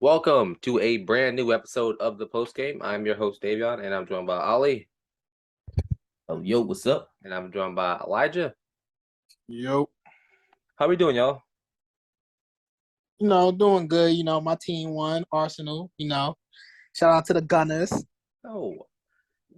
Welcome to a brand new episode of the Post Game. I'm your host Davion, and I'm joined by Ollie. Oh, yo, what's up? And I'm joined by Elijah. Yo. How we doing, y'all? Doing good. My team won, Arsenal. Shout out to the Gunners. Oh,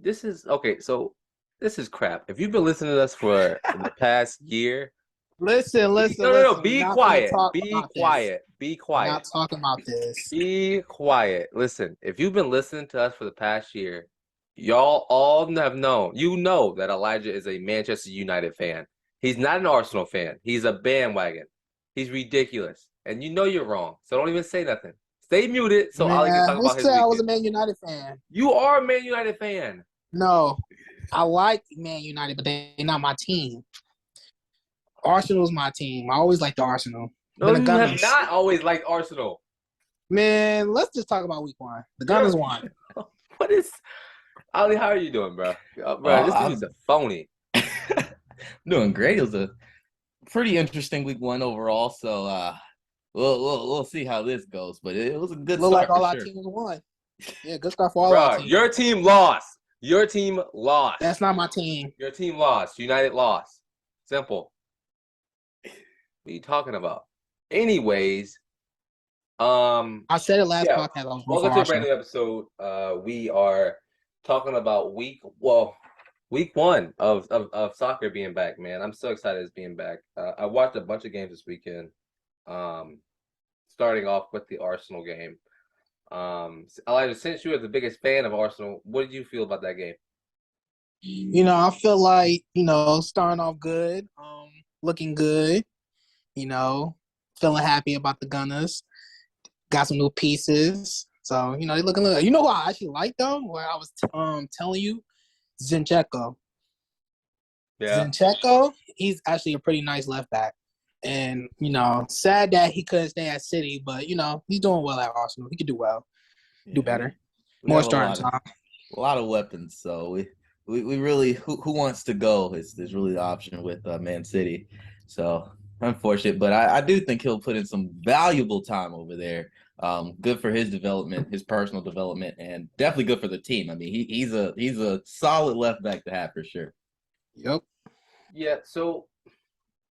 this is okay. So this is crap. If you've been listening to us for the past year, Listen. no. Be We're not quiet. gonna talk Be about quiet. Be this. We're quiet. not talking about this. Be quiet. Listen, if you've been listening to us for the past year, y'all all have known. You know that Elijah is a Manchester United fan. He's not an Arsenal fan. He's a bandwagon. He's ridiculous. And you know you're wrong. So don't even say nothing. Stay muted so Ollie can talk Who about his said I was a weekend. Man United fan? You are a Man United fan. No. I like Man United, but they're not my team. Arsenal's my team. I always liked the Arsenal. No, you have not always liked Arsenal. Man, let's just talk about week one. The Gunners won. What is Ollie, how are you doing, bro? This dude's a phony. Doing great. It was a pretty interesting week one overall. So we'll see how this goes. But it was a good Look start like all for our sure. teams won. Yeah, good stuff for all our teams. Your team lost. Your team lost. That's not my team. Your team lost. United lost. Simple. What are you talking about? Anyways, I said it last podcast. I was welcome to a brand new episode. We are talking about week one of soccer being back, man. I'm so excited it's being back. I watched a bunch of games this weekend. Starting off with the Arsenal game. Elijah, since you were the biggest fan of Arsenal, what did you feel about that game? I feel like, starting off good, looking good, feeling happy about the Gunners. Got some new pieces. So, they looking good. You know who I actually like, though? Where I was telling you? Zinchenko. Yeah. Zinchenko, he's actually a pretty nice left back. And, sad that he couldn't stay at City, but, he's doing well at Arsenal. He could do well. Do better. More starting time. A lot of weapons. So we really who wants to go is really the option with Man City. So unfortunate, but I do think he'll put in some valuable time over there. Good for his development, his personal development, and definitely good for the team. I mean, he's a solid left back to have for sure. Yep. Yeah. So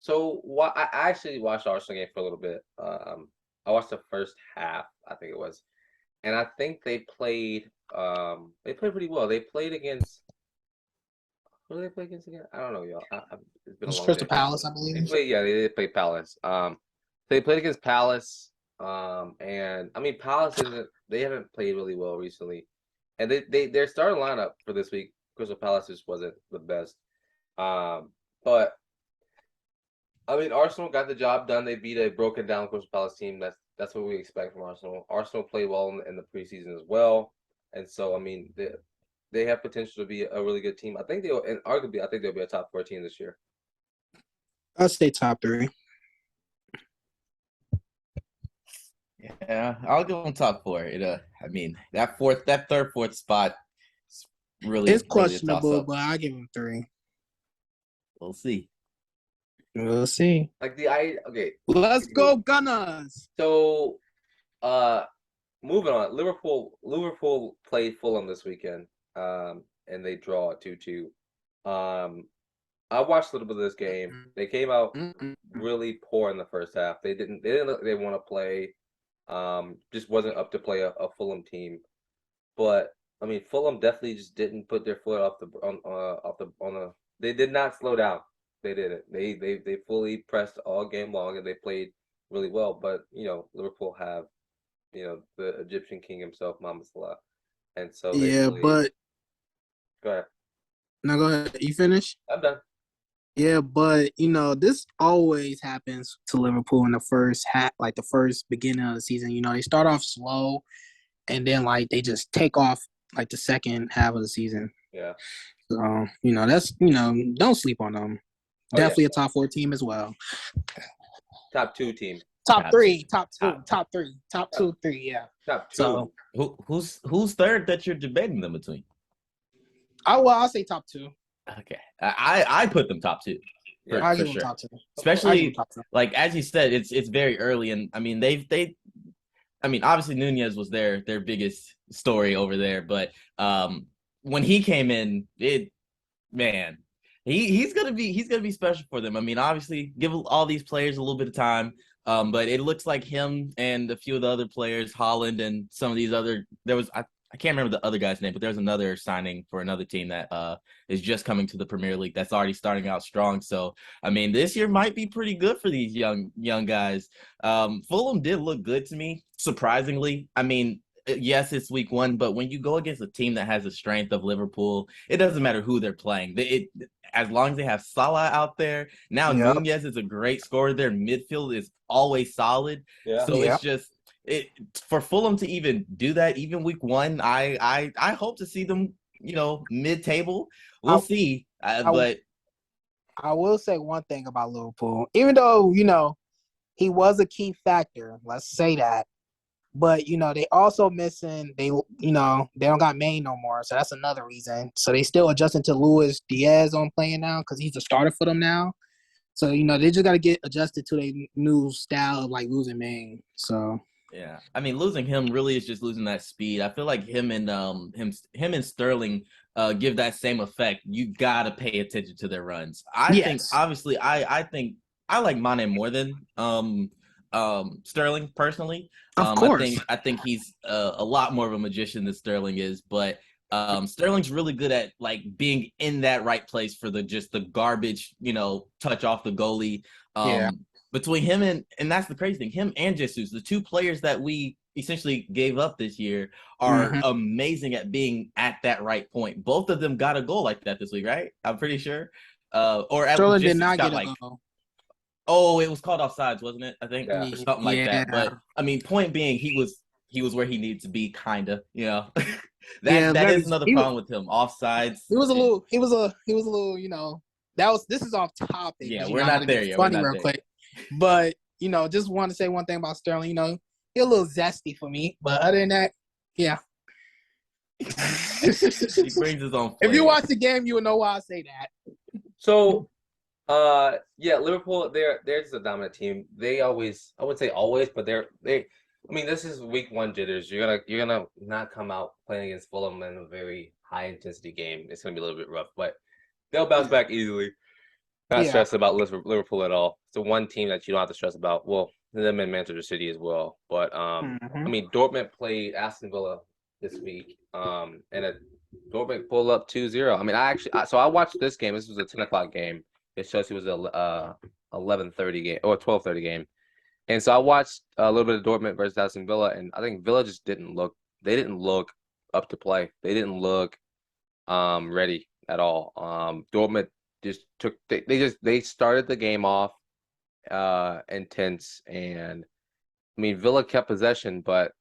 I actually watched the Arsenal game for a little bit. I watched the first half, I think it was, and I think they played pretty well. They played against. Who did they play against again? I don't know, y'all. It's been a long Crystal day. Palace, I believe. They did play Palace. They played against Palace. And I mean, Palace they haven't played really well recently, and their starting lineup for this week, Crystal Palace just wasn't the best. But I mean, Arsenal got the job done. They beat a broken down Crystal Palace team. That's what we expect from Arsenal. Arsenal played well in the preseason as well, and so I mean, they have potential to be a really good team. I think they'll be a top 4 team this year. I'd say top 3. Yeah, I'll give them top 4. I mean, that third, fourth spot is it's questionable, but I'll give them 3. We'll see. We'll see. Okay. Let's go Gunners. So, moving on. Liverpool played Fulham this weekend, and they draw 2-2. I watched a little bit of this game. They came out really poor in the first half. They didn't look like they want to play. Just wasn't up to play a Fulham team. But I mean, Fulham definitely just didn't put their foot they did not slow down. They didn't. They fully pressed all game long, and they played really well. But Liverpool have the Egyptian king himself, Mohamed Salah, and so but go ahead. No, go ahead. You finish? I'm done. Yeah, but this always happens to Liverpool in the first half, like the first beginning of the season. They start off slow, and then they just take off like the second half of the season. Yeah. So that's don't sleep on them. Definitely a top 4 team as well. Top 2 team. Top 3. Top 2, 3. Yeah. Top 2. So who's third that you're debating them between? I'll say top 2. Okay, I put them top 2. I'll give them sure. top 2. Especially like as you said, it's very early, and I mean they I mean, obviously Nunez was their biggest story over there, but when he came in, man, he's gonna be special for them. I mean, obviously, give all these players a little bit of time. But it looks like him and a few of the other players, Holland and some of these other. I can't remember the other guy's name, but there's another signing for another team that is just coming to the Premier League that's already starting out strong. So I mean, this year might be pretty good for these young guys. Fulham did look good to me, surprisingly. I mean, yes, it's week one, but when you go against a team that has the strength of Liverpool, it doesn't matter who they're playing. As long as they have Salah out there. Now Yep. Nunez is a great scorer. Their midfield is always solid. Yeah. So Yep. it's just for Fulham to even do that, even week one, I hope to see them, mid-table. We'll see. But I will say one thing about Liverpool. Even though, he was a key factor, let's say that. But, they also missing, they don't got Maine no more. So that's another reason. So they still adjusting to Luis Diaz on playing now because he's a starter for them now. So, they just got to get adjusted to their new style of, like, losing Maine. So, yeah, I mean, losing him really is just losing that speed. I feel like him and Sterling give that same effect. You gotta pay attention to their runs. I think yes. obviously I think I like Mane more than Sterling personally. Of course. I think he's a lot more of a magician than Sterling is, but Sterling's really good at like being in that right place for the garbage, touch off the goalie. Yeah. Between him and that's the crazy thing, him and Jesus, the two players that we essentially gave up this year are amazing at being at that right point. Both of them got a goal like that this week, right? I'm pretty sure. Or at Sterling Jesus did not got get a like, goal. oh, it was called offsides, wasn't it? I think Yeah. or something like that. But I mean, point being, he was where he needed to be, kinda. That is another problem with him. Offsides. He was a little. This is off topic. Yeah, we're not there yet. Funny, real quick. But just want to say one thing about Sterling. He's a little zesty for me, but other than that, yeah. He brings his own flavor. If you watch the game, you will know why I say that. So, yeah, Liverpool, they're just a dominant team. They always, I wouldn't say always, but I mean, this is week one jitters. You're gonna not come out playing against Fulham in a very high intensity game. It's gonna be a little bit rough, but they'll bounce back easily. Not stressed about Liverpool at all. It's the one team that you don't have to stress about. Well, them and Manchester City as well. But I mean, Dortmund played Aston Villa this week. And Dortmund pulled up 2-0. I mean, I watched this game. This was a 10 o'clock game. It shows it was a 11:30 game or 12:30 game. And so I watched a little bit of Dortmund versus Aston Villa, and I think Villa just didn't look up to play. They didn't look ready at all. Dortmund just they started the game off intense, and I mean Villa kept possession, but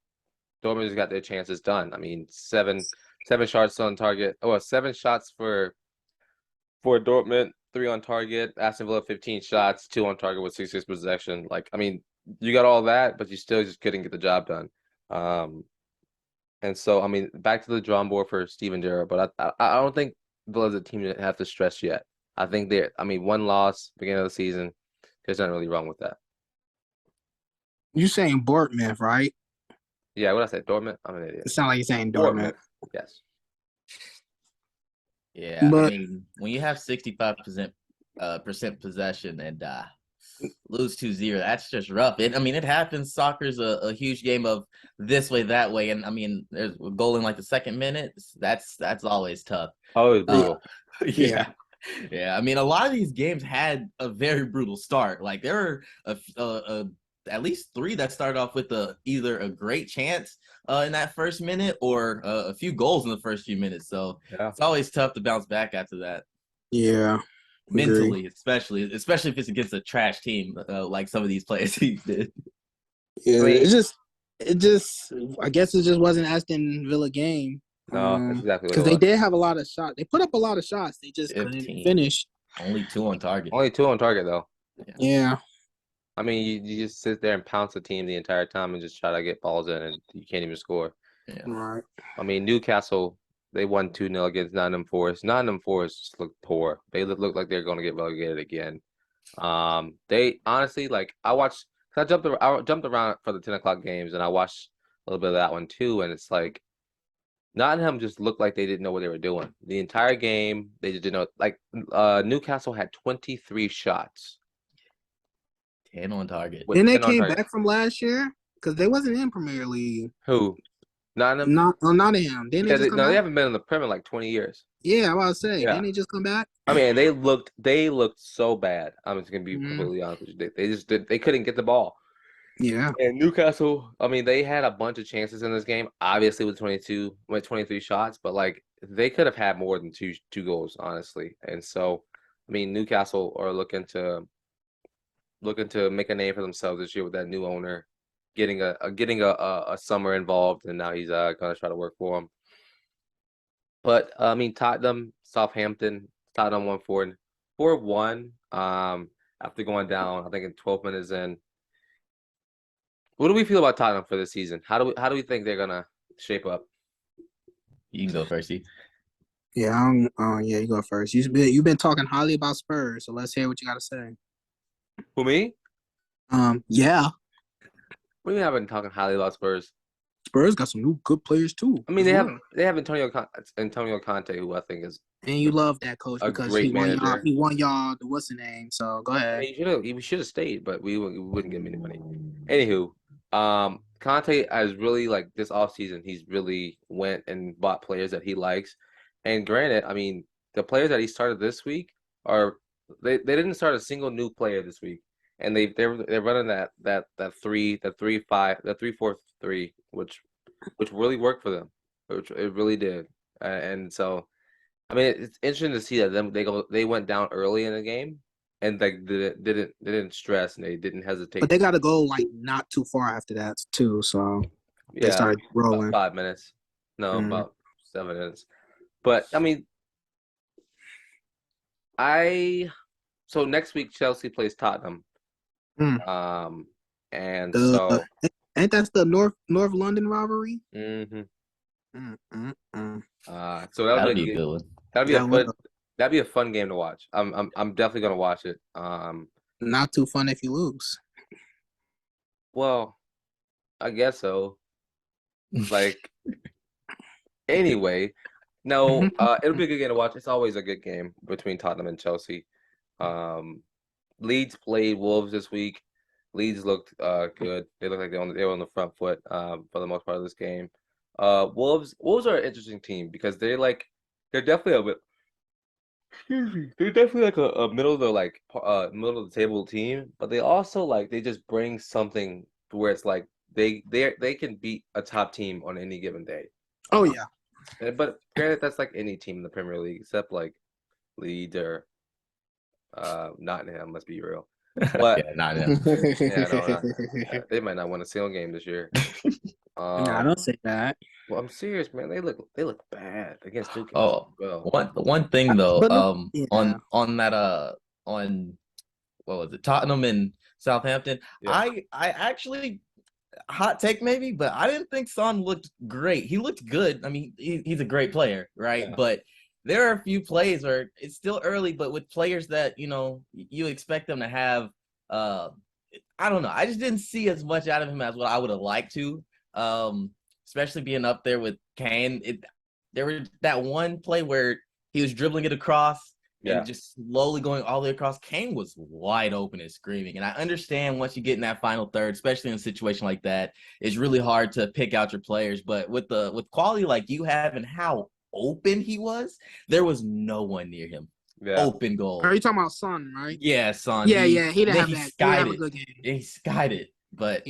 Dortmund just got their chances done. I mean, seven shots on target. Oh, 7 shots for Dortmund, 3 on target. Aston Villa 15 shots, 2 on target with 66 possession. Like, I mean, you got all that, but you still just couldn't get the job done. And so, I mean, back to the drawing board for Steven Gerrard, but I don't think Villa's a team that have to stress yet. I think one loss beginning of the season. There's nothing really wrong with that. You saying Dortmund, right? Yeah, what I said, Dortmund. I'm an idiot. It sounds like you're saying Dortmund. Yes. Yeah, But, I mean, when you have 65% possession and lose 2-0, that's just rough. It happens. Soccer's a huge game of this way, that way, and I mean, there's a goal in like the second minute. That's always tough. Always brutal. Yeah. Yeah, I mean, a lot of these games had a very brutal start. Like there were at least 3 that started off with either a great chance in that first minute or a few goals in the first few minutes. So It's always tough to bounce back after that. Yeah, mentally, especially if it's against a trash team like some of these players did. Yeah, it just. I guess it just wasn't Aston Villa game. No, that's exactly what it was. Because they did have a lot of shots. They put up a lot of shots. They just couldn't finish. Only 2 on target. Only 2 on target, though. Yeah. I mean, you just sit there and pounce the team the entire time and just try to get balls in, and you can't even score. Yeah. Right. I mean, Newcastle, they won 2-0 against Nottingham Forest. Nottingham Forest just looked poor. They look like they're going to get relegated again. They honestly, like, I watched I jumped around for the 10 o'clock games, and I watched a little bit of that one too. And it's like Nottingham just looked like they didn't know what they were doing the entire game. They just didn't know. Like Newcastle had 23 shots 10 on target. with Then they 10 on came target. back from last year because they wasn't in Premier League. Who? Nottingham? Nottingham. Didn't Yeah, they just come no, they back? haven't been in the Premier like 20 years. Yeah, I was about to say. Yeah. Didn't they just come back? I mean, they looked so bad. I'm just gonna be completely honest with you. They couldn't get the ball. Yeah. And Newcastle, I mean, they had a bunch of chances in this game. Obviously, with 23 shots, but like they could have had more than two goals, honestly. And so, I mean, Newcastle are looking to make a name for themselves this year with that new owner, getting a summer involved, and now he's gonna try to work for him. But I mean, Southampton, Tottenham won 4-1. After going down, I think in 12 minutes in. What do we feel about Tottenham for this season? How do we think they're gonna shape up? You can go first, Steve. Yeah, yeah, you go first. You've been talking highly about Spurs, so let's hear what you got to say. Who, me? Yeah, We haven't been talking highly about Spurs. Spurs got some new good players too. I mean, they have Antonio Kante, who I think is, and you love that coach a because great he won y'all. manager. He won y'all the what's the name? So go ahead. He should have stayed, but we wouldn't give him any money. Anywho, Kante has really, like, this offseason, he's really went and bought players that he likes. And granted, I mean, the players that he started this week they didn't start a single new player this week, and they're running that 3-4-3, which really worked for them, which it really did. And so, I mean, it's interesting to see that they went down early in the game, and like didn't stress, and they didn't hesitate. But they got to go like not too far after that too. So they started rolling. About 5 minutes. No, about 7 minutes. But I mean, so next week Chelsea plays Tottenham. And so ain't that the North London rivalry? Mm-hmm. So that'll be a good one. That'd be a fun game to watch. I'm definitely gonna watch it. Not too fun if you lose. Well, I guess so. Like, anyway, no, it'll be a good game to watch. It's always a good game between Tottenham and Chelsea. Leeds played Wolves this week. Leeds looked good. They looked like they were on the front foot for the most part of this game. Wolves are an interesting team because they're definitely like a middle of the table team, but they also they just bring something where it's like they can beat a top team on any given day. Oh yeah. But granted, that's like any team in the Premier League except like Leeds or Nottingham. Let's be real. But yeah, Nottingham. Yeah, they might not win a single game this year. Nah, don't say that. Well, I'm serious, man. They look bad against Newcastle. One thing though, on what was it, Tottenham and Southampton? Yeah. I actually, hot take maybe, but I didn't think Son looked great. He looked good. I mean, he's a great player, right? Yeah. But there are a few plays where it's still early, but with players that you expect them to have, I don't know. I just didn't see as much out of him as what I would have liked to. Especially being up there with Kane. There was that one play where he was dribbling it across and just slowly going all the way across. Kane was wide open and screaming. And I understand once you get in that final third, especially in a situation like that, it's really hard to pick out your players. But with quality like you have and how open he was, there was no one near him. Yeah. Open goal. Are you talking about Son, right? Yeah, Son. Yeah, he didn't have that. He didn't have a good game. He skied it. But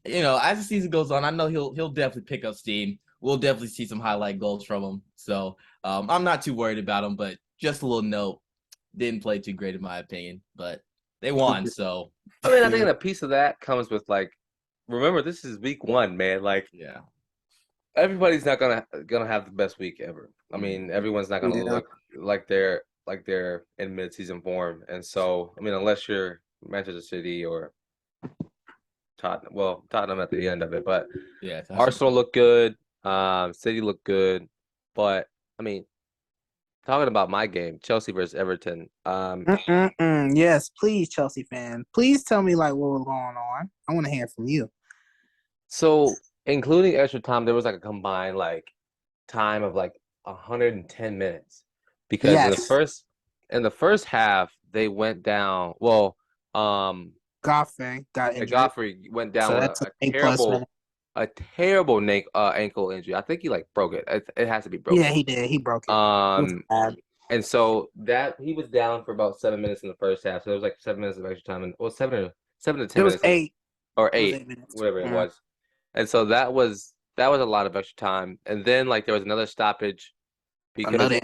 as the season goes on, I know he'll definitely pick up steam. We'll definitely see some highlight goals from him. So I'm not too worried about him. But just a little note, didn't play too great in my opinion. But they won, so I mean, I think a piece of that comes with remember this is week 1, man. Everybody's not gonna have the best week ever. I mean, everyone's not gonna look like they're in mid-season form. And so, I mean, unless you're Manchester City or Tottenham at the end of it, but Arsenal looked good, City looked good, but I mean, talking about my game, Chelsea versus Everton. Yes, please, Chelsea fan. Please tell me like what was going on. I want to hear from you. So including extra time, there was like a combined like time of like 110 minutes because Yes, in the first half they went down. Well, Goffin got injured, Godfrey went down so with that took 8+ minutes. a terrible ankle injury. I think he like broke it. It has to be Yeah, broken. he did. He broke it. It was Um, bad. and so that he was down for about 7 minutes in the first half. So there was like 7 minutes of extra time, and well, 7 to 10 It was minutes of, 8. or It was eight, 8 minutes. whatever it was. And so that was a lot of extra time. And then like there was another stoppage because Another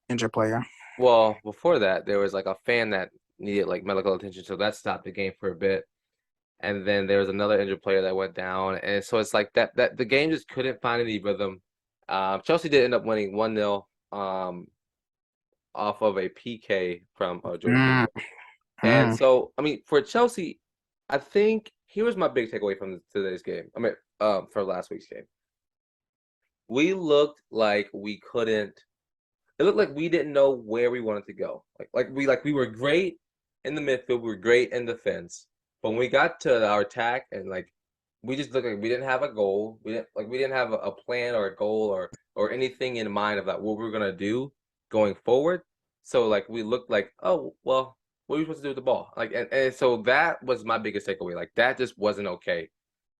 injured player. well, before that there was like a fan that needed like medical attention, so that stopped the game for a bit. And then there was another injured player that went down, and so it's like that the game just couldn't find any rhythm. Chelsea did end up winning 1-0 off of a PK from Mm, Jorginho. And mm. so, I mean, for Chelsea, I think here was my big takeaway from today's game. I mean, for last week's game, we looked like we couldn't. It looked like we didn't know where we wanted to go. Like we were great in the midfield, we were great in defense, but when we got to our attack and like we just looked like we didn't have a goal. We didn't have a plan or a goal or anything in mind of like what we were gonna do going forward. So like we looked like, oh well, what are we supposed to do with the ball? Like and so that was my biggest takeaway. Like that just wasn't okay.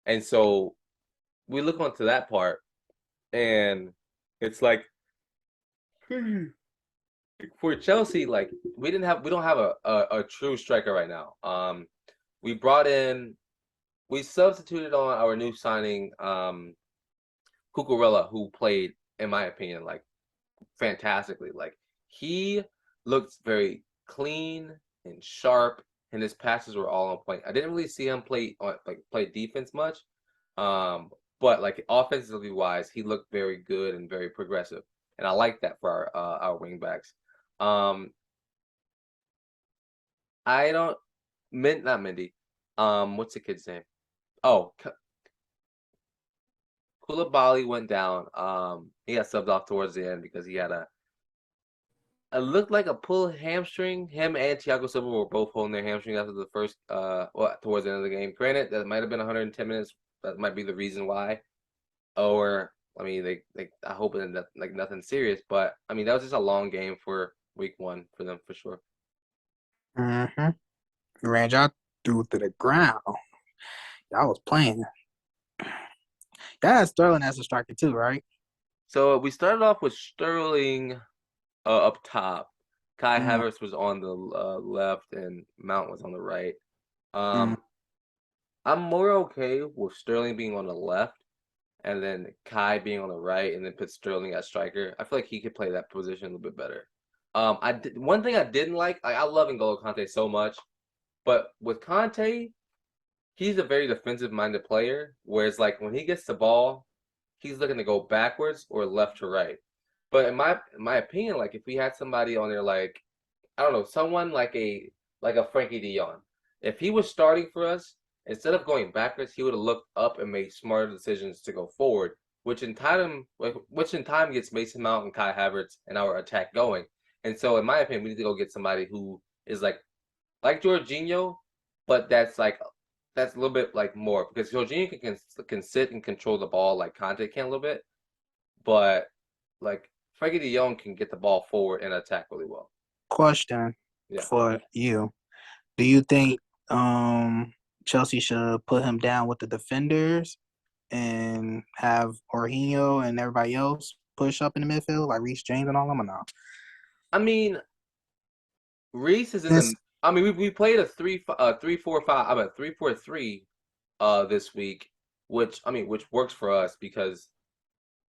And so we look onto that part and it's like for Chelsea, like we don't have a true striker right now. We brought in we substituted on our new signing, Cucurella, who played, in my opinion, like fantastically. Like he looked very clean and sharp, and his passes were all on point. I didn't really see him play defense much, um, but like offensively wise, he looked very good and very progressive, and I like that for our wing backs. Um, I don't, not Mindy. What's the kid's name? Oh, Koulibaly went down. He got subbed off towards the end because he had it looked like a pulled hamstring. Him and Thiago Silva were both holding their hamstring after the first, well, towards the end of the game. Granted, that might have been 110 minutes. That might be the reason why. Or, I mean, I hope it ended up like nothing serious. But I mean, that was just a long game for week one for them for sure. Mm-hmm. Ran y'all through to the ground. Y'all was playing. Y'all had Sterling as a striker too, right? So we started off with Sterling up top. Kai Mm, Havertz was on the left and Mount was on the right. mm. Um, I'm more okay with Sterling being on the left and then Kai being on the right and then put Sterling at striker. I feel like he could play that position a little bit better. One thing I didn't like, I love N'Golo Kante so much, but with Kante, he's a very defensive-minded player, whereas like when he gets the ball, he's looking to go backwards or left to right. But in my opinion, like if we had somebody on there like I don't know, someone like a Frankie Dion, if he was starting for us, instead of going backwards, he would have looked up and made smarter decisions to go forward, which in time gets Mason Mount and Kai Havertz and our attack going. And so, in my opinion, we need to go get somebody who is like Jorginho, but that's a little bit like more because Jorginho can sit and control the ball like Kante can a little bit, but like Frankie De Jong can get the ball forward and attack really well. Question Yeah. for you: do you think Chelsea should put him down with the defenders and have Jorginho and everybody else push up in the midfield, like Reece James and all them, or no? I mean, Reese is in This, the. I mean, we played a 3-4-5. I mean 3-4-3 this week, which works for us because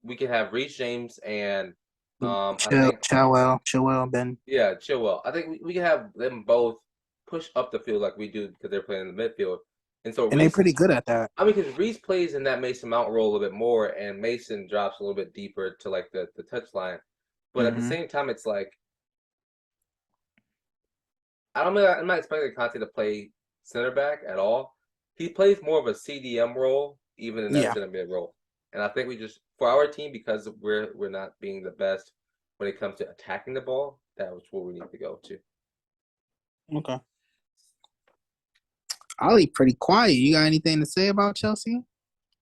we can have Reece James and I think Chilwell, Ben, yeah, Chilwell. I think we can have them both push up the field like we do because they're playing in the midfield. And so and they're Reese pretty good at that. I mean, because Reese plays in that Mason Mount role a little bit more, and Mason drops a little bit deeper to like the touch line. But at the Mm-hmm. same time, it's like I'm not expecting Kante to play center back at all. He plays more of a CDM role, even in that Yeah, center mid role. And I think we just for our team because we're not being the best when it comes to attacking the ball, that's what we need to go to. Okay. Ollie, pretty quiet. You got anything to say about Chelsea?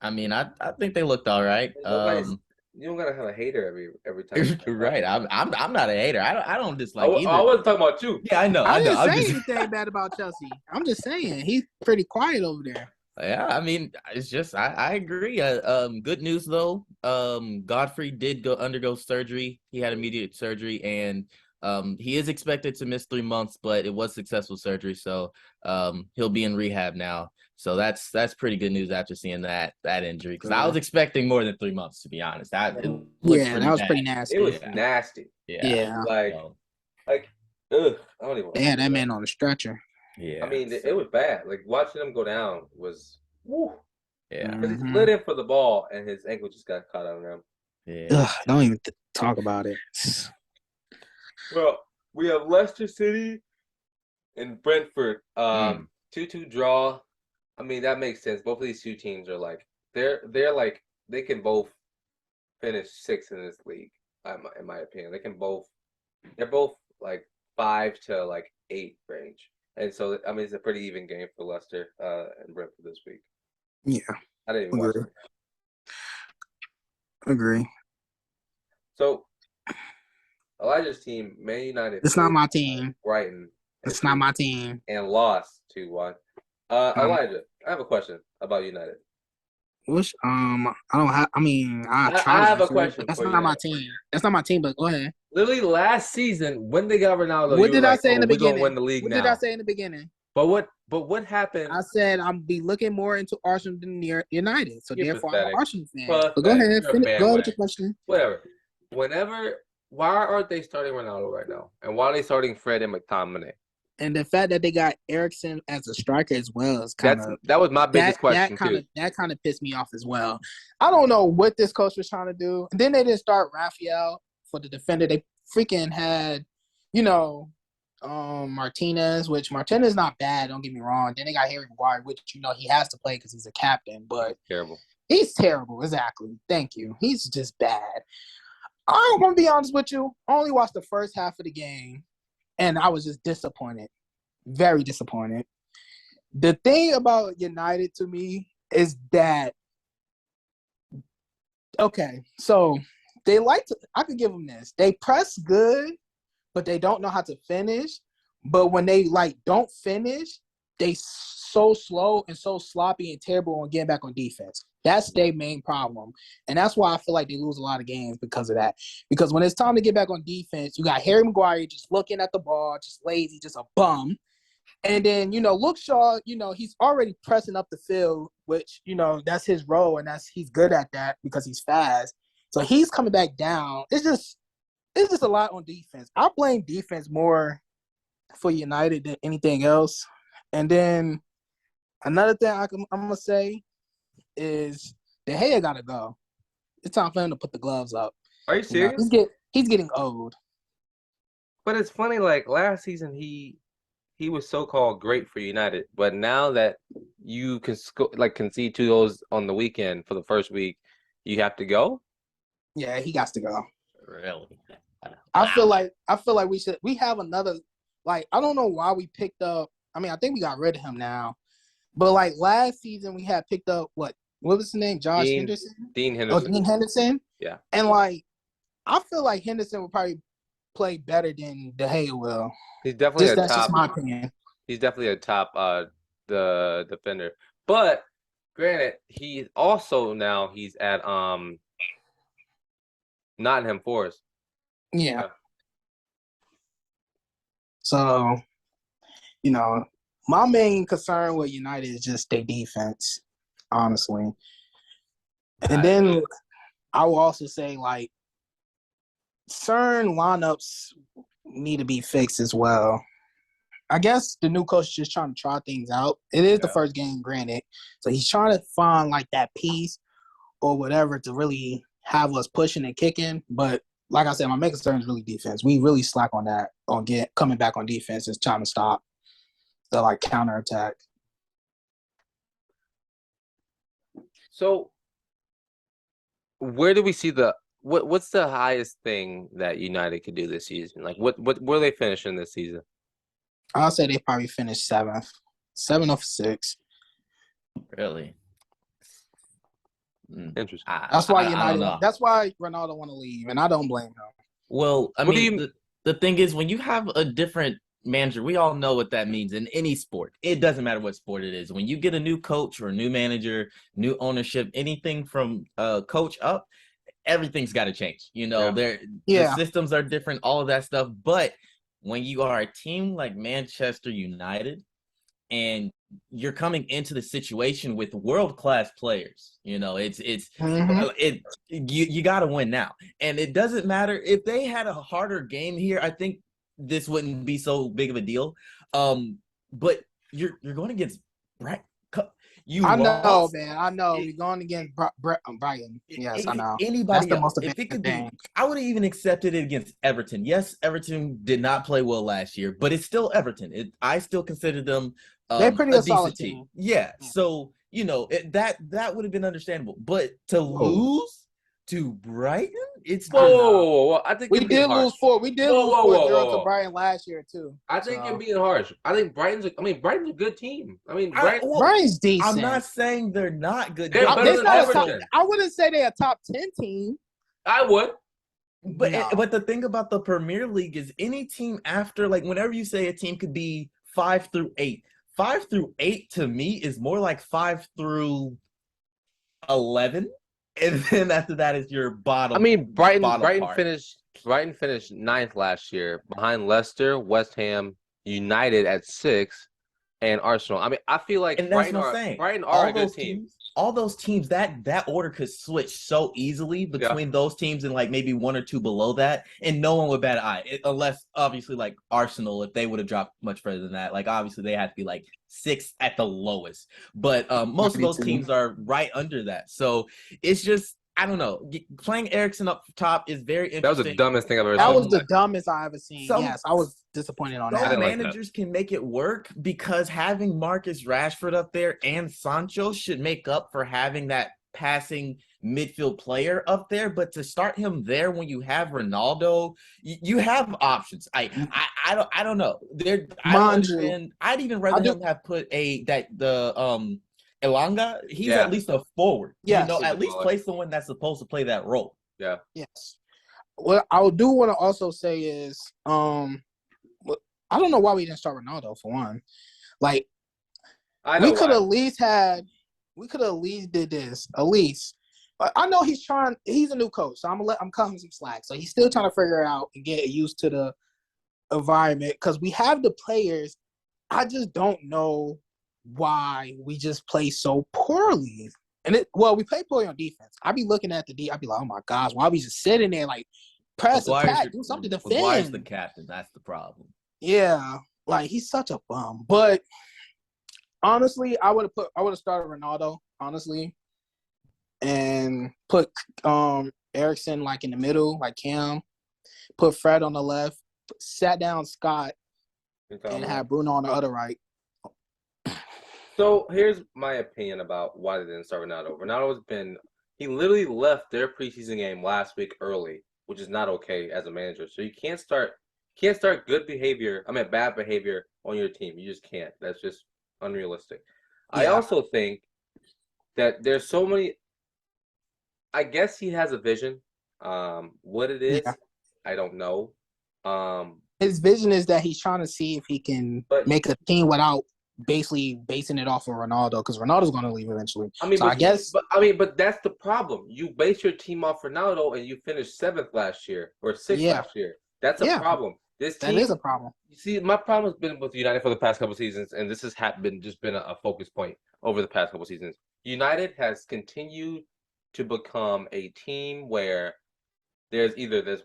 I mean, I think they looked all right. You don't gotta have a hater every time. Right. I'm not a hater. I don't dislike I either. wasn't talking about you. Yeah, I know. I didn't I'm say just anything bad about Chelsea. I'm just saying he's pretty quiet over there. Yeah, I mean, it's just I agree. Good news though. Godfrey did undergo surgery. He had immediate surgery, and he is expected to miss 3 months, but it was successful surgery, so he'll be in rehab now. So that's pretty good news after seeing that injury, because I was expecting more than 3 months, to be honest. That was pretty nasty. It was nasty. Yeah. Like, ugh, I don't even. They had that man on the stretcher. Yeah. I mean, it was bad. Like, watching him go down was, woo. Yeah. He slid in for the ball, and his ankle just got caught on him. Yeah. Ugh, don't even talk about it. Well, we have Leicester City and Brentford. 2-2 draw. I mean, that makes sense. Both of these two teams are like they're like they can both finish 6th in this league. In my opinion, they're both like 5 to like 8 range, and so I mean it's a pretty even game for Leicester and Brentford this week. Yeah, I didn't even watch it. Agree. So Elijah's team, Man United. It's not my team. Brighton. It's not my team. And lost 2-1. Elijah, I have a question about United. Which I don't have. I mean, I have a question. That's not my team. That's not my team. But go ahead. Literally last season, when they got Ronaldo, what did I say in the beginning? We're gonna win the league what now. did I say in the beginning? But what happened? I said I'm be looking more into Arsenal than United. So therefore, I'm an Arsenal fan. But go ahead. Go ahead with your question. Whatever. Why aren't they starting Ronaldo right now? And why are they starting Fred and McTominay? And the fact that they got Eriksen as a striker as well is kind of that was my biggest question too. That kind of pissed me off as well. I don't know what this coach was trying to do. And then they didn't start Raphael for the defender. They freaking had, Martinez, which Martinez is not bad. Don't get me wrong. Then they got Harry Maguire, which he has to play because he's a captain. But terrible. He's terrible. Exactly. Thank you. He's just bad. I'm gonna be honest with you. I only watched the first half of the game. And I was just disappointed, very disappointed. The thing about United to me is that, okay, so they I could give them this. They press good, but they don't know how to finish. But when they, don't finish, they so slow and so sloppy and terrible on getting back on defense. That's their main problem. And that's why I feel like they lose a lot of games because of that. Because when it's time to get back on defense, you got Harry Maguire just looking at the ball, just lazy, just a bum. And then, Luke Shaw, he's already pressing up the field, which, that's his role, and he's good at that because he's fast. So he's coming back down. It's just a lot on defense. I blame defense more for United than anything else. And then another thing I'm going to say is De Gea got to go. It's time for him to put the gloves up. Are you serious? He's getting old. But it's funny, last season he was so-called great for United, but now that you can concede 2 goals on the weekend for the first week, you have to go? Yeah, he got to go. Really? Wow. I feel like we have another, I don't know why we picked up, I think we got rid of him now. But last season we had picked up what was his name? Henderson? Dean Henderson. Oh, Dean Henderson? Yeah. And I feel like Henderson will probably play better than De Gea will. He's definitely that's just my opinion. He's definitely a top the defender. But granted, he's also now he's at Nottingham Forest. Yeah. So, my main concern with United is just their defense, honestly. And then I will also say, certain lineups need to be fixed as well. I guess the new coach is just trying to try things out. It is the first game, granted. So he's trying to find, that piece or whatever to really have us pushing and kicking. But like I said, my main concern is really defense. We really slack on that, on coming back on defense and trying to stop the counterattack. So where do we see the what's the highest thing that United could do this season? Like what where are they finishing this season? I'll say they probably finished 7th, 7 of 6. Really? Interesting. That's why I don't United. know. That's why Ronaldo want to leave, and I don't blame him. Well, I What do mean, you- the thing is, when you have a different manager, we all know what that means in any sport. It doesn't matter what sport it is. When you get a new coach or a new manager, new ownership, anything from coach up, everything's got to change. You know, the systems are different, all of that stuff. But when you are a team like Manchester United and you're coming into the situation with world-class players, you know, you got to win now. And it doesn't matter if they had a harder game here. I think this wouldn't be so big of a deal. But you're going against Brighton. I know, man. I know. We're going against Brighton. Yes, I know. Anybody That's the else, most if it could thing. be, I would have even accepted it against Everton. Yes, Everton did not play well last year, but it's still Everton. I still consider them they're pretty a solid decent team. Yeah, so you know that would have been understandable. But to lose to Brighton, it's whoa. I think we did lose 4. We did lose 4-0 to Brighton last year too. I think you're being harsh. I think Brighton's a good team. I mean, Brighton's decent. I'm not saying they're not good. They're better than Everton. I wouldn't say they're a top 10 team. I would. But the thing about the Premier League is any team after, like, whenever you say a team could be 5 through 8, 5 through 8 to me is more like 5 through 11. And then after that is your bottom. I mean, Brighton part. finished 9th last year behind Leicester, West Ham, United at 6, and Arsenal. I mean, I feel like Brighton are a good team. All those teams, that order could switch so easily between those teams and like maybe 1 or 2 below that, and no one would bat an eye, unless obviously like Arsenal, if they would have dropped much further than that. Like obviously they had to be like 6th at the lowest, but most of those teams are right under that. So it's just, I don't know. Playing Eriksen up top is very interesting. That was the dumbest thing I've ever seen. That was the dumbest I ever seen. Yes, I was disappointed on that. Managers can make it work because having Marcus Rashford up there and Sancho should make up for having that passing midfield player up there. But to start him there when you have Ronaldo, you have options. I don't know. I'd even rather him have put Elanga, he's at least a forward. Yeah, at least play someone that's supposed to play that role. Yeah. Yes. What I do want to also say is, I don't know why we didn't start Ronaldo for one. Like, we could at least did this. At least, I know he's a new coach, so I'm cutting him some slack. So he's still trying to figure it out and get used to the environment because we have the players. I just don't know why we just play so poorly. And we play poorly on defense. I be looking at I be like, oh my gosh, why we just sitting there like press attack, do something to defend. Maguire's the captain, that's the problem. Yeah, like he's such a bum. But honestly, I would have started Ronaldo, honestly, and put Eriksen like in the middle, like Cam, put Fred on the left, sat down Scott, and had Bruno on the other right. So here's my opinion about why they didn't start Ronaldo. He literally left their preseason game last week early, which is not okay as a manager. So you can't start bad behavior on your team. You just can't. That's just unrealistic. Yeah. I also think that there's so many. I guess he has a vision. What it is, I don't know. His vision is that he's trying to see if he can make a team without basically basing it off of Ronaldo, because Ronaldo's going to leave eventually. But that's the problem. You base your team off Ronaldo, and you finished 7th last year or 6th last year. That's a problem. That is a problem. You see, my problem has been with United for the past couple seasons, and this has been a focus point over the past couple seasons. United has continued to become a team where there's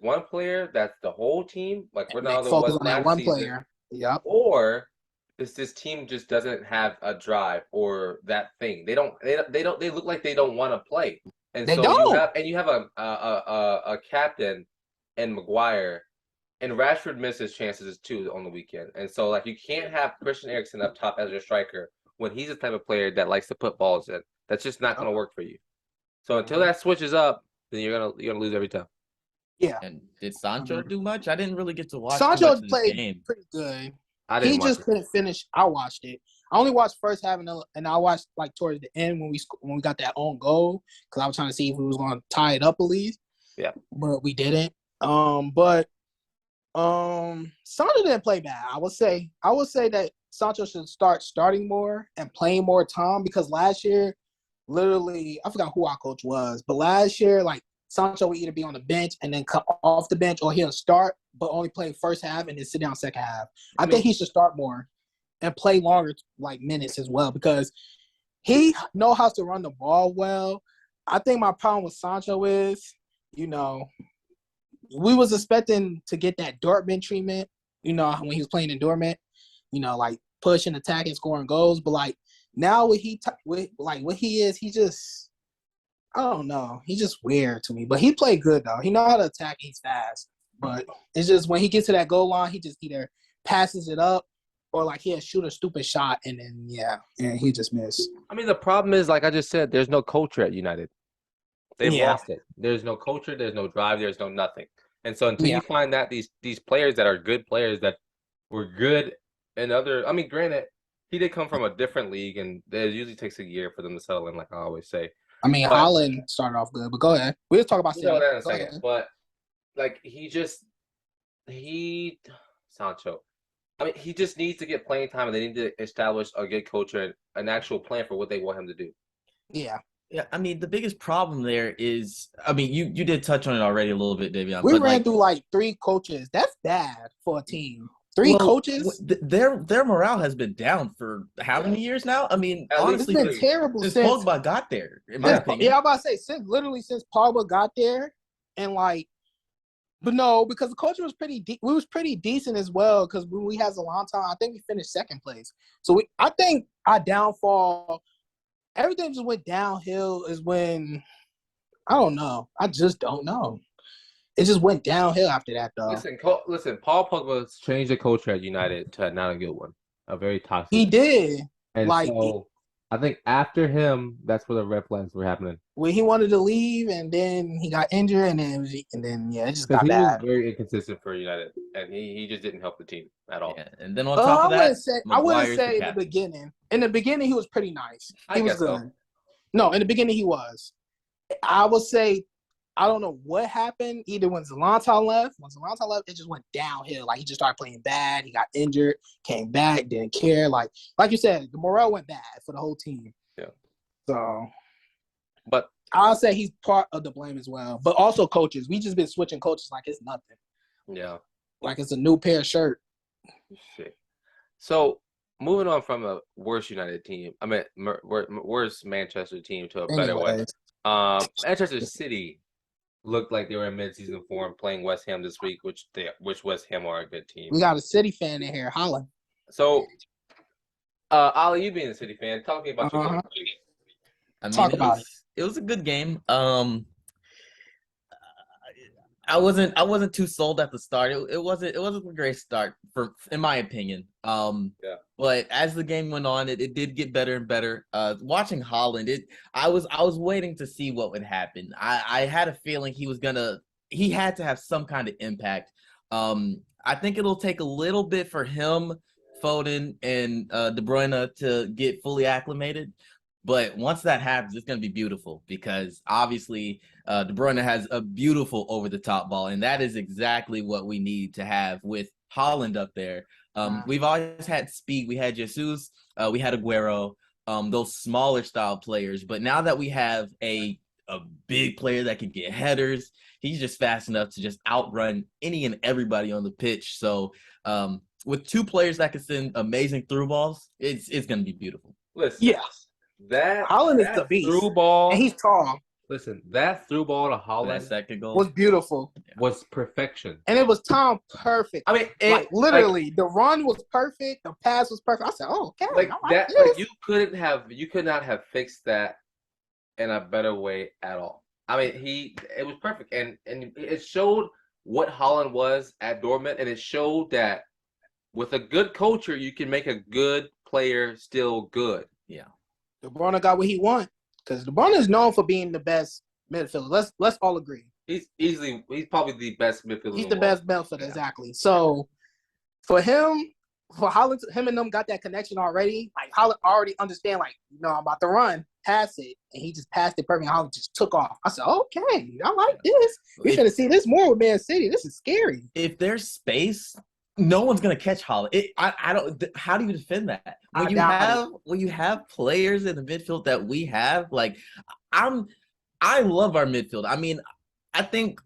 one player that's the whole team, like Ronaldo was on that one player. Yep. Or this team just doesn't have a drive or that thing. They look like they don't want to play. And you have a captain and Maguire, and Rashford misses chances too on the weekend. And so like you can't have Christian Eriksen up top as your striker when he's the type of player that likes to put balls in. That's just not going to work for you. So until that switches up, then you're gonna lose every time. Yeah. And did Sancho do much? I didn't really get to watch too Sancho much of this played game. pretty good. I didn't He watch just it. couldn't finish. I watched it. I only watched first half and I watched like towards the end when we got that own goal because I was trying to see if we was going to tie it up at least. Yeah, but we didn't. But Sancho didn't play bad. I would say that Sancho should start starting more and playing more time because last year, literally, I forgot who our coach was, but last year, like Sancho would either be on the bench and then come off the bench, or he'll start but only play first half and then sit down second half. I think he should start more and play longer like minutes as well because he knows how to run the ball well. I think my problem with Sancho is, we was expecting to get that Dortmund treatment, when he was playing in Dortmund, like pushing, attacking, scoring goals. But like now what he is, he just, I don't know. He's just weird to me. But he played good though. He know how to attack. He's fast. But it's just when he gets to that goal line, he just either passes it up or like he'll shoot a stupid shot and then and he just missed. I mean, the problem is, like I just said, there's no culture at United. They've lost it. There's no culture. There's no drive. There's no nothing. And so until you find that these players that are good players that were good in other, I mean, granted, he did come from a different league, and it usually takes a year for them to settle in, like I always say. I mean, Holland started off good, but go ahead. We'll talk about City. That in a second. Ahead. But like Sancho. I mean, he just needs to get playing time, and they need to establish a good culture and an actual plan for what they want him to do. Yeah. Yeah, I mean, the biggest problem there is, I mean, you did touch on it already a little bit, Davion. We ran through like 3 coaches. That's bad for a team. 3 coaches? Their morale has been down for how many years now? I mean, honestly, it's been terrible since Pogba got there, in my opinion. Yeah, I'm about to say, since Pogba got there, and like, but no, because the culture was pretty we was pretty decent as well, because when we had Zalanta, I think we finished second place. So I think our downfall, everything just went downhill is when, I don't know. I just don't know. It just went downhill after that, though. Listen, Paul Pogba changed the culture at United to not a good one, a very toxic. He did. And so I think after him, that's where the red flags were happening. When he wanted to leave, and then he got injured, and then it just got bad. He was very inconsistent for United, and he just didn't help the team at all. Yeah. And then on top of that, I wouldn't say in the beginning. In the beginning, he was pretty nice. He was good. So. No, in the beginning, he was. I would say, I don't know what happened. Either when Zalanta left, it just went downhill. Like, he just started playing bad. He got injured, came back, didn't care. Like you said, the morale went bad for the whole team. Yeah. So, but I'll say he's part of the blame as well. But also coaches. We just been switching coaches like it's nothing. Yeah. Like it's a new pair of shirt. Shit. So, moving on from a worse United team, I mean, worse Manchester team to a better one. Manchester City looked like they were in mid-season form playing West Ham this week, which West Ham are a good team. We got a City fan in here, Holland. So, Ollie, you being a City fan, talk to me about your game. I mean, it was a good game. I wasn't too sold at the start. It wasn't a great start in my opinion. But as the game went on, it did get better and better. Watching Holland, I was waiting to see what would happen. I had a feeling he had to have some kind of impact. I think it'll take a little bit for him, Foden, and De Bruyne to get fully acclimated. But once that happens, it's going to be beautiful because obviously De Bruyne has a beautiful over-the-top ball, and that is exactly what we need to have with Holland up there. We've always had speed. We had Jesus, we had Aguero, those smaller style players. But now that we have a big player that can get headers, he's just fast enough to just outrun any and everybody on the pitch. So with 2 players that can send amazing through balls, it's going to be beautiful. Listen, Holland is the beast. Through ball, and he's tall. Listen, that through ball to Holland, that second goal was beautiful. Was perfection, and it was timed perfect. I mean, literally, the run was perfect. The pass was perfect. I said, "Oh, okay." You could not have fixed that in a better way at all. I mean, it was perfect, and it showed what Holland was at Dortmund, and it showed that with a good culture, you can make a good player still good. Yeah. De Bruyne got what he wanted because De Bruyne is known for being the best midfielder. Let's all agree. He's probably the best midfielder. He's the best midfielder, exactly. So for him, for Holland, him and them got that connection already. Like Holland already understand, like, I'm about to run, pass it, and he just passed it perfectly. Holland just took off. I said, okay, I like this. We should have seen this more with Man City. This is scary. If there's space, no one's gonna catch Holland. I don't. How do you defend that when you have players in the midfield that we have? Like, I love our midfield. I mean, I think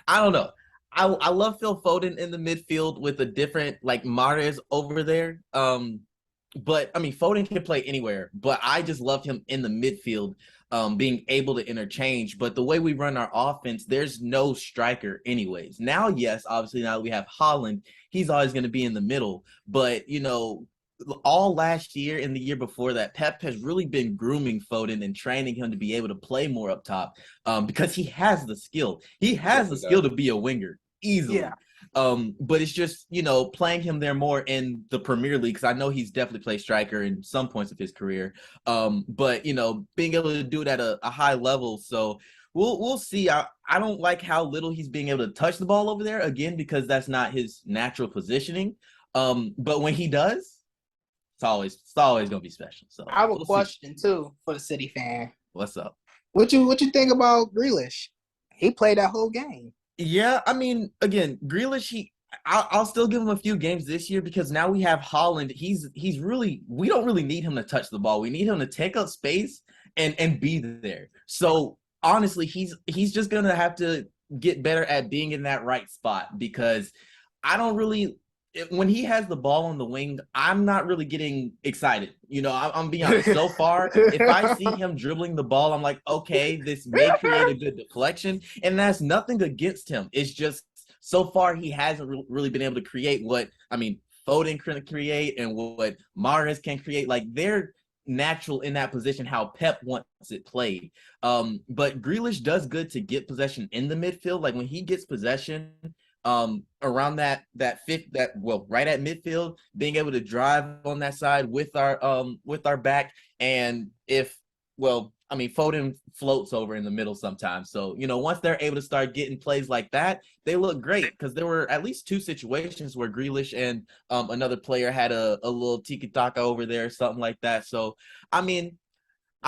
I don't know. I love Phil Foden in the midfield with a different, like, Mahrez over there. But I mean, Foden can play anywhere, but I just love him in the midfield, being able to interchange. But the way we run our offense, there's no striker anyways. Now, yes, obviously now that we have Holland, he's always going to be in the middle. But, all last year and the year before that, Pep has really been grooming Foden and training him to be able to play more up top, because he has the skill. He has the skill to be a winger easily. Yeah. But it's just, playing him there more in the Premier League, because I know he's definitely played striker in some points of his career. But, being able to do it at a high level. So we'll see. I don't like how little he's being able to touch the ball over there, again, because that's not his natural positioning. But when he does, it's always gonna be special. So I have a question too for the City fan. What's up? What you think about Grealish? He played that whole game. Yeah, I mean, again, Grealish, I'll still give him a few games this year, because now we have Holland. He's really, we don't really need him to touch the ball. We need him to take up space and be there. So honestly, he's just gonna have to get better at being in that right spot, because I don't really. When he has the ball on the wing, I'm not really getting excited. I'm being honest. So far, if I see him dribbling the ball, I'm like, okay, this may create a good deflection. And that's nothing against him. It's just, so far, he hasn't really been able to create what, Foden can create and what Mahrez can create. Like, they're natural in that position, how Pep wants it played. But Grealish does good to get possession in the midfield. Like, when he gets possession, around that right at midfield, being able to drive on that side with our back, and Foden floats over in the middle sometimes. So, once they're able to start getting plays like that, they look great, because there were at least two situations where Grealish and another player had a little tiki-taka over there, something like that. So, I mean,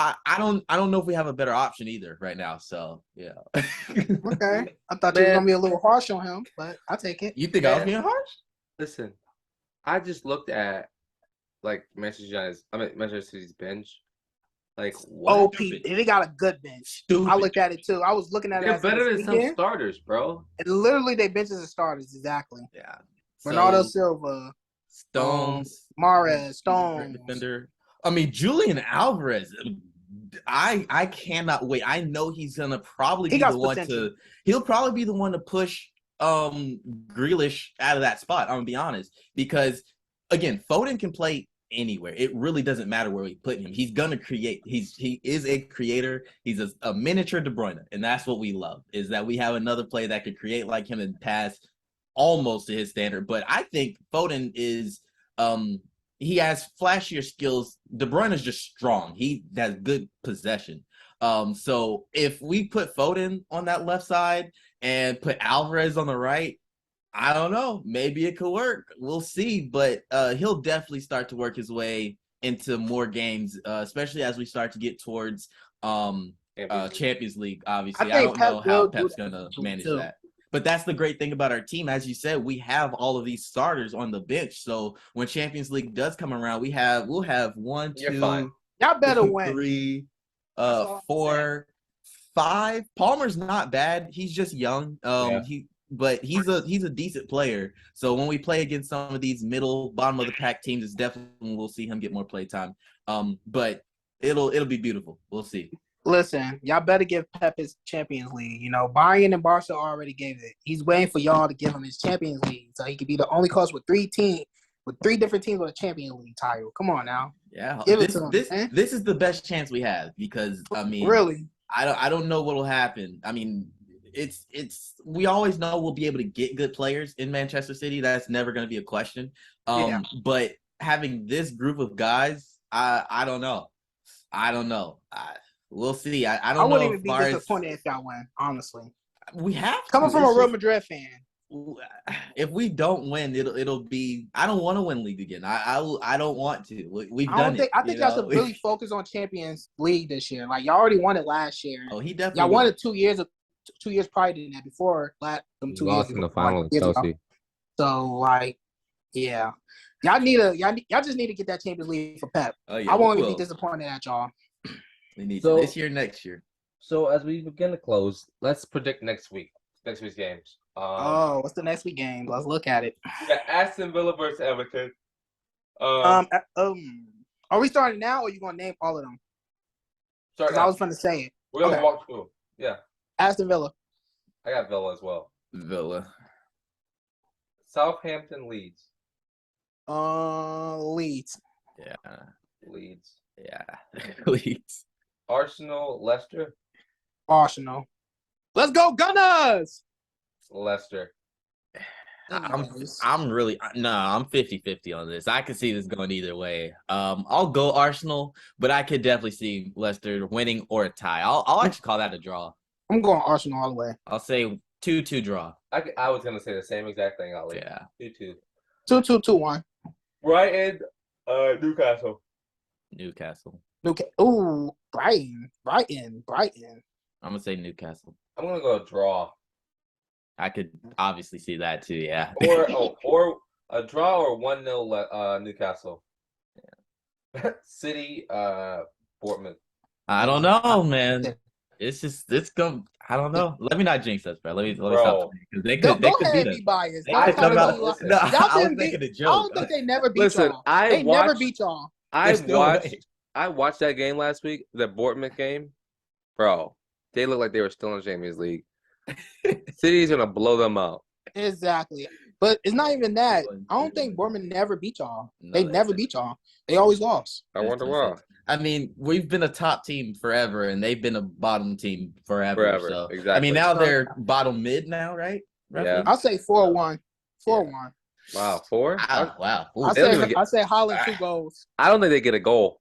I don't know if we have a better option either right now. So yeah. Okay. I thought you were gonna be a little harsh on him, but I'll take it. You think I was being harsh? Listen, I just looked at Manchester City's bench. Like, what? They got a good bench. Stupid. I looked at it too. I was looking at it. They're better than some starters, bro. And literally, they benches are starters, exactly. Yeah. Bernardo Silva, Stones, Mahrez, Stones, defender. Julian Alvarez. I cannot wait. I know he's gonna probably be the one to. He'll probably be the one to push Grealish out of that spot. I'm gonna be honest, because again, Foden can play anywhere. It really doesn't matter where we put him. He's gonna create. He is a creator. He's a miniature De Bruyne, and that's what we love. Is that we have another player that could create like him and pass almost to his standard. But I think Foden is he has flashier skills. De Bruyne is just strong. He has good possession. So if we put Foden on that left side and put Alvarez on the right, I don't know. Maybe it could work. We'll see. But he'll definitely start to work his way into more games, especially as we start to get towards Champions League, obviously. I don't know how Pep's going to manage that. But that's the great thing about our team. As you said, we have all of these starters on the bench. So when Champions League does come around, we'll have 1, 2, y'all better win. 3, 4, 5. Palmer's not bad. He's just young. But he's a decent player. So when we play against some of these bottom of the pack teams, it's definitely when we'll see him get more play time. But it'll be beautiful. We'll see. Listen, y'all better give Pep his Champions League. Bayern and Barca already gave it. He's waiting for y'all to give him his Champions League, so he could be the only coach with three different teams with a Champions League title. Come on now. Yeah, this is the best chance we have, because really, I don't know what will happen. It's we always know we'll be able to get good players in Manchester City. That's never going to be a question. But having this group of guys, I don't know. We'll see. I I don't wouldn't know even as be far as disappointed if y'all win, honestly. we have to. Coming from It's a Real just- Madrid fan. if we don't win, it'll be. I don't want to win league again. I don't want to. We've done it. I think y'all should really focus on Champions League this year. Like y'all already won it last year. Oh, he definitely. Y'all won it 2 years prior to that. Before them We 2 years. lost in the before, final like, to years ago. Chelsea. So like, yeah, y'all just need to get that Champions League for Pep. Oh, yeah, I won't we even be will. disappointed at y'all. We need So- to this year, next year. So as we begin to close, let's predict next week's games. What's the next week game? Let's look at it. Yeah, Aston Villa versus Everton. Are we starting now, or you gonna name all of them? Sorry, Because I was going to say it. we're gonna okay. walk through. Yeah, Aston Villa. I got Villa as well. Villa. Southampton, Leeds. Leeds. Yeah. Leeds. Yeah. Leeds. Arsenal, Leicester. Arsenal. Let's go, Gunners! Leicester. I'm really I'm 50-50 on this. I could see this going either way. I'll go Arsenal, but I could definitely see Leicester winning or a tie. I'll actually call that a draw. I'm going Arsenal all the way. I'll say 2-2 draw. I was gonna say the same exact thing, Ollie. Yeah. 2-2. 2-2-2-1. Brighton, Newcastle. Newcastle. Ooh, Brighton. I'm gonna say Newcastle. I'm gonna go draw. I could obviously see that too. Yeah. Or a draw or 1-0 Newcastle. Yeah. City, Bournemouth. I don't know, man. It's going. I don't know. Let me not jinx us, bro. Let me stop because they could Go beat ahead, us. be biased. They Don't could try come to out. be like- No, Y'all I was didn't making a I joke. don't think they never beat Listen, y'all. I They never watched- beat y'all. There's no way. I watched that game last week, the Bournemouth game. Bro, they look like they were still in the Champions League. City's gonna blow them out. Exactly. But it's not even that. I don't think Bournemouth never beat y'all. They never beat y'all. They always lost. I wonder why. I mean, we've been a top team forever, and they've been a bottom team forever. So exactly. I mean, now they're bottom mid now, right? Yeah. I'll say 4-1. 4-1. Wow, 4? Wow. Ooh, I say Holland 2 goals. I don't think they get a goal.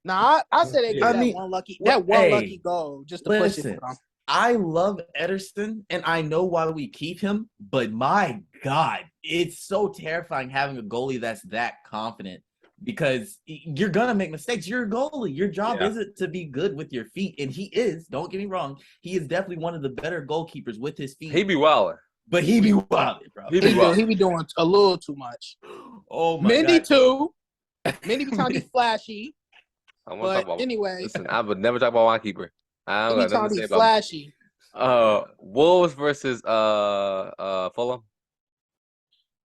Nah, I say they get mean, one lucky hey, goal just to push it listen. for them. I love Ederson, and I know why we keep him, but my God, it's so terrifying having a goalie that's that confident because you're going to make mistakes. You're a goalie. Your job isn't to be good with your feet, and he is. Don't get me wrong. He is definitely one of the better goalkeepers with his feet. He be wilding. But he be wilding, bro. He be doing a little too much. Oh, my Mindy God. too. Mindy be trying to be flashy. I want to But talk about. anyway, Listen, I would never talk about my keeper. I he don't be got trying nothing to to be say about. flashy. Wolves versus Fulham.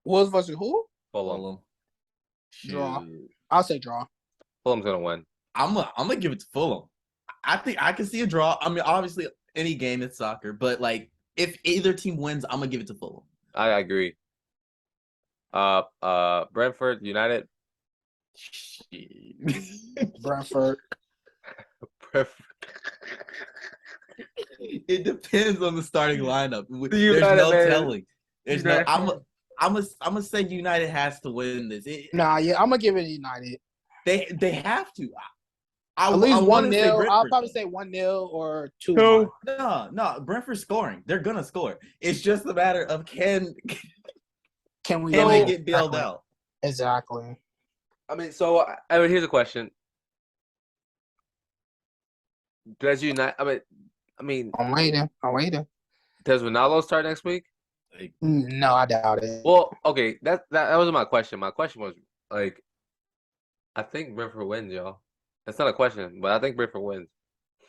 Wolves versus who? Fulham. Draw. Shoot. I'll say draw. Fulham's gonna win. I'm gonna give it to Fulham. I think I can see a draw. I mean, obviously, any game it's soccer, but like if either team wins, I'm gonna give it to Fulham. I agree. Brentford United. Brentford. It depends on the starting lineup. There's United, no man. telling. There's United. no. I'm gonna say United has to win this. Nah, yeah, I'm gonna give it to United. They have to. At least 1-0. I'll Brentford, probably though. say 1-0 or 2-1. No. Brentford's scoring. They're gonna score. It's just a matter of can Can we they win? get bailed out? Exactly. I mean, so here's a question: Does United? I mean, I'm waiting. does Ronaldo start next week? No, I doubt it. Well, okay, that wasn't my question. My question was like, I think Brentford wins, y'all. That's not a question, but I think Brentford wins.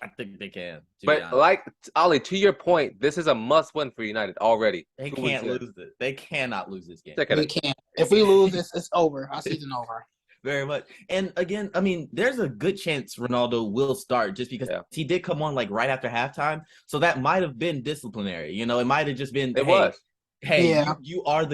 I think they can. to be But honest. like Ollie, to your point, this is a must-win for United already. They 2 weeks can't in. lose it. They cannot lose this game. Check it We out. can't. If we lose this, it's over. Our season over. Very much. And again, I mean, there's a good chance Ronaldo will start just because he did come on like right after halftime. So that might have been disciplinary. You know, it might have just been It was. Hey, Yeah. you are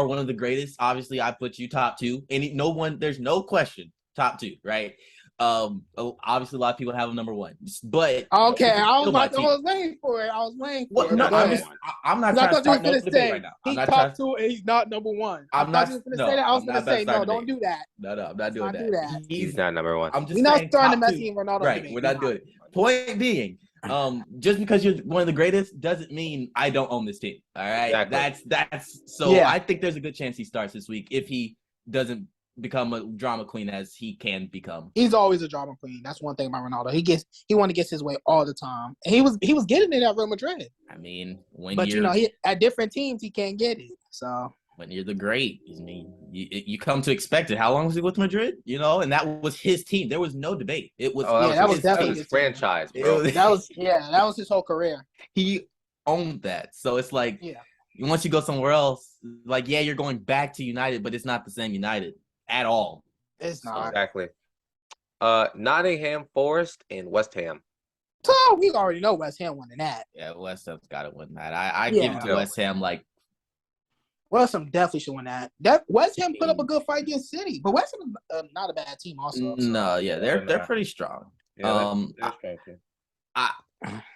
one of the greatest. Obviously, I put you top 2. And there's no question top 2, right? Obviously, a lot of people have him number one, but Okay, it's I still my was team. waiting for it. What? No, But go ahead. I'm not 'Cause I trying to thought you were start no gonna debate say right now. I'm he's not trying. top 2 and he's not number 1. I I'm thought not. you were gonna No, say that. I was I'm gonna not about to say start no. a Don't debate. do that. No, I'm not Let's doing not that. do that. He's not number one. I'm just We're not saying starting top the Messi two. and Ronaldo Right, debate. we're not doing it. Point being, just because you're one of the greatest doesn't mean I don't own this team. All right, Exactly. that's so. Yeah. I think there's a good chance he starts this week if he doesn't become a drama queen as he can become. He's always a drama queen. That's one thing about Ronaldo. He want to get his way all the time. And he was getting it at Real Madrid. I mean, when But you're he at different teams he can't get it. So when you're the great, I mean, you come to expect it. How long was he with Madrid? You know, and that was his team. There was no debate. It was that was definitely his his franchise, bro. that was his whole career. He owned that. So it's like, Yeah. once you go somewhere else, like, yeah, you're going back to United, but it's not the same United at all. It's not. Exactly. Nottingham Forest and West Ham. So we already know West Ham winning that. Yeah, West Ham's got to win that. I give it to West Ham. Like, West Ham definitely should win that. West Ham put up a good fight against City, but West Ham is not a bad team. Also, so. No, yeah, they're pretty strong. Yeah, they're strong too.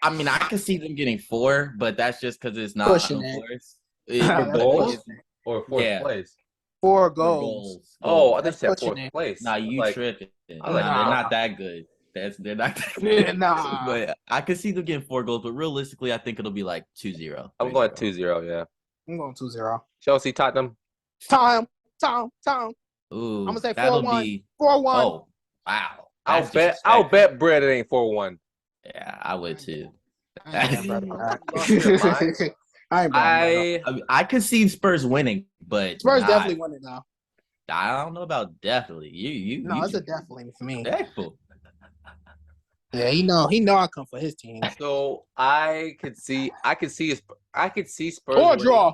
I mean, I can see them getting 4, but that's just because it's not Pushing it. For goals or fourth place. 4 goals. Oh, they said fourth place. Nah, you tripping. They're not that good. They're not that good. Nah. But I could see them getting 4 goals, but realistically, I think it'll be like 2-0. I'm going 2-0, yeah. I'm going 2-0. Chelsea, Tottenham. Tom. Ooh, I'm gonna say 4-1. 4-1. Oh, wow. I'll bet bread it ain't 4-1. Yeah, I would too. I could see Spurs winning, but Spurs definitely winning now. I don't know about definitely. It's a definitely for me. Definitely. Yeah, he know I come for his team. So I could see Spurs or winning, draw,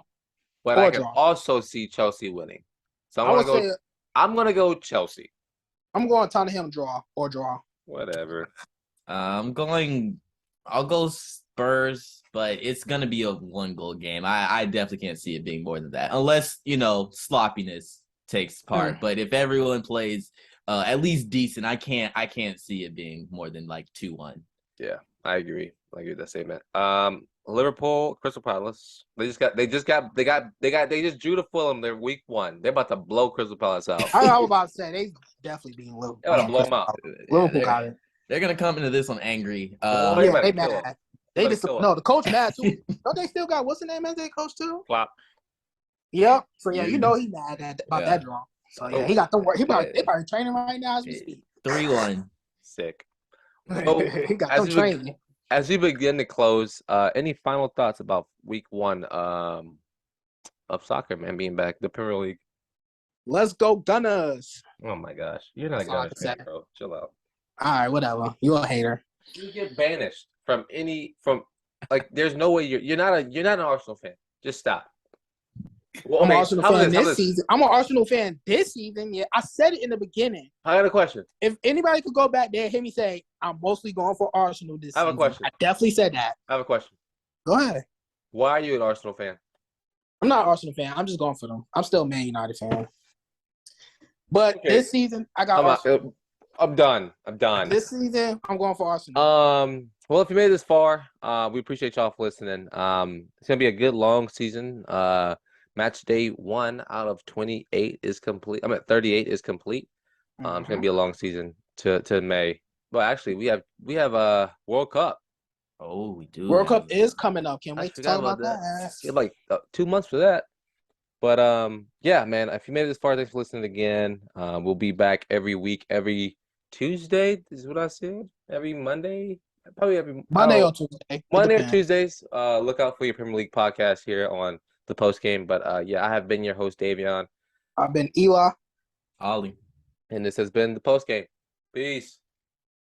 but I can also see Chelsea winning. So I'm gonna go Chelsea. I'm going Tottenham draw. Whatever. I'll go Spurs, but it's gonna be a 1-goal game. I definitely can't see it being more than that, unless sloppiness takes part. But if everyone plays at least decent, I can't see it being more than like 2-1. Yeah, I agree with that statement. Liverpool, Crystal Palace. They just drew to Fulham. They're week 1. They're about to blow Crystal Palace out. I was about to say they definitely beating Liverpool. They're about to blow them out. Liverpool got it. They're gonna come into this one angry. They mad. The coach mad too. Don't they still got what's the name as their coach too? Klopp. Yep. So he mad about that draw. So yeah, he got them work. They probably training right now as we speak. 3-1. Sick. He got them training. As we begin to close, any final thoughts about week 1 of soccer, man, being back, the Premier League? Let's go Gunners. Oh my gosh. You're not a Gunners fan, bro. Chill out. All right, whatever. You're a hater. You get banished from there's no way you're not an Arsenal fan. Just stop. Well, I'm an Arsenal fan this season. I'm an Arsenal fan this season. Yeah, I said it in the beginning. I got a question. If anybody could go back there and hear me say, I'm mostly going for Arsenal this season. I have a question. I definitely said that. I have a question. Go ahead. Why are you an Arsenal fan? I'm not an Arsenal fan. I'm just going for them. I'm still a Man United fan. But this season, I got Arsenal. I'm done. This season, I'm going for Arsenal. Well, if you made it this far, we appreciate y'all for listening. It's gonna be a good long season. Matchday 1 out of 28 is complete. 38 is complete. It's gonna be a long season to May. But actually, we have a World Cup. Oh, we do. World Cup is coming up. Can't wait to talk about that. You have like 2 months for that. But yeah, man. If you made it this far, thanks for listening again. We'll be back every week, every Tuesday. This is what I said. Every Monday. Probably every Monday or Tuesday. Monday or Tuesdays. Look out for your Premier League podcast here on the post game. But yeah, I have been your host, Davion. I've been Eli. Ollie. And this has been the post game. Peace.